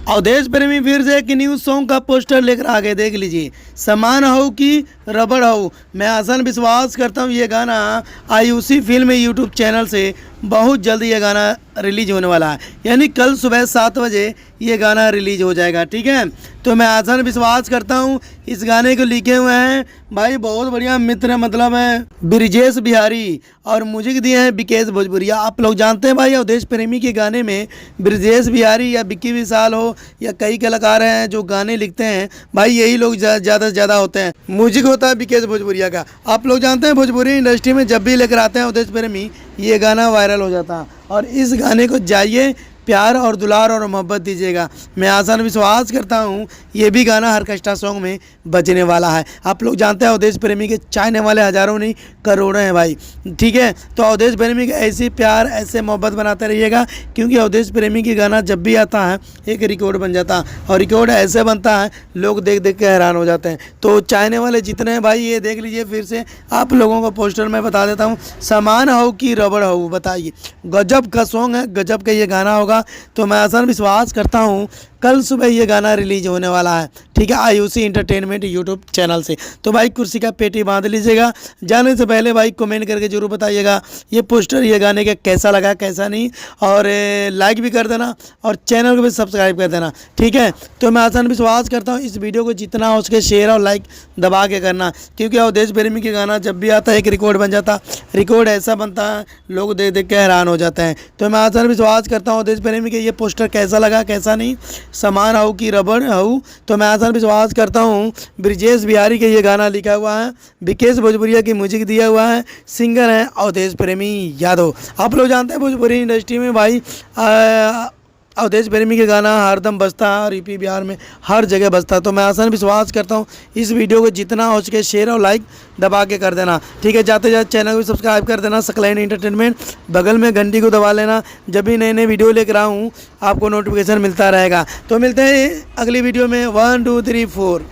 अवधेश प्रेमी फिर से एक न्यू सॉन्ग का पोस्टर लेकर आ गए, देख लीजिए। समान हो कि रबड़ हो, मैं आसान विश्वास करता हूँ ये गाना आयुषी फिल्म यूट्यूब चैनल से बहुत जल्द ये गाना रिलीज होने वाला है, यानी कल सुबह 7 बजे ये गाना रिलीज हो जाएगा। ठीक है, तो मैं आसान विश्वास करता हूँ इस गाने को लिखे हुए हैं भाई बहुत बढ़िया मित्र है, मतलब है ब्रिजेश बिहारी, और म्यूजिक दिए हैं विकेश भोजपुरिया। आप लोग जानते हैं भाई अवधेश प्रेमी के गाने में ब्रिजेश बिहारी या विक्की विशाल हो या कई कलाकार हैं जो गाने लिखते हैं, भाई यही लोग ज़्यादा से ज़्यादा होते हैं। म्यूजिक होता है विकेश भोजपुरिया का। आप लोग जानते हैं भोजपुरी इंडस्ट्री में जब भी लेकर आते हैं अवधेश प्रेमी ये गाना वायरल हो जाता है, और इस गाने को जाइए प्यार और दुलार और मोहब्बत दीजिएगा। मैं आसान विश्वास करता हूँ ये भी गाना हरकष्टा सॉन्ग में बजने वाला है। आप लोग जानते हैं अवधेश प्रेमी के चाहने वाले हज़ारों नहीं करोड़ों हैं भाई। ठीक है, तो अवधेश प्रेमी का ऐसे प्यार ऐसे मोहब्बत बनाते रहिएगा, क्योंकि अवधेश प्रेमी की गाना जब भी आता है एक रिकॉर्ड बन जाता है, और रिकॉर्ड ऐसे बनता है लोग देख देख के हैरान हो जाते हैं। तो चाहने वाले जितने हैं भाई ये देख लीजिए, फिर से आप लोगों को पोस्टर में बता देता हूँ। समान हो कि रबड़ हो, बताइए, गजब का सॉन्ग है, गजब का ये गाना होगा। तो मैं आसान विश्वास करता हूँ कल सुबह ये गाना रिलीज होने वाला है। ठीक है, आयुषी एंटरटेनमेंट यूट्यूब चैनल से। तो भाई कुर्सी का पेटी बांध लीजिएगा। जाने से पहले भाई कमेंट करके जरूर बताइएगा ये पोस्टर ये गाने का कैसा लगा कैसा नहीं, और लाइक भी कर देना और चैनल को भी सब्सक्राइब कर देना। ठीक है, तो मैं आसान विश्वास करता हूँ इस वीडियो को जितना हो सके शेयर और लाइक दबा के करना, क्योंकि अवधेश प्रेमी के गाना जब भी आता है एक रिकॉर्ड बन जाता, रिकॉर्ड ऐसा बनता है लोग देख देख के हैरान हो जाते हैं। तो मैं आसान विश्वास करता हूँ अवधेश प्रेमी के ये पोस्टर कैसा लगा कैसा नहीं, समान हो कि रबड़ हो। तो मैं आसान विश्वास करता हूँ ब्रिजेश बिहारी के ये गाना लिखा हुआ है, विकेश भोजपुरिया की म्यूजिक दिया हुआ है, सिंगर हैं अवधेश प्रेमी यादव। आप लोग जानते हैं भोजपुरी इंडस्ट्री में भाई अवधेश प्रेमी के गाना हरदम बजता है, और यूपी बिहार में हर जगह बजता है। तो मैं आसान विश्वास करता हूँ इस वीडियो को जितना हो सके शेयर और लाइक दबा के कर देना। ठीक है, जाते जाते चैनल को भी सब्सक्राइब कर देना सकलैन एंटरटेनमेंट, बगल में घंटी को दबा लेना, जब भी नए नए वीडियो लेकर आऊँ आपको नोटिफिकेशन मिलता रहेगा। तो मिलते हैं अगली वीडियो में। 1 2 3 4।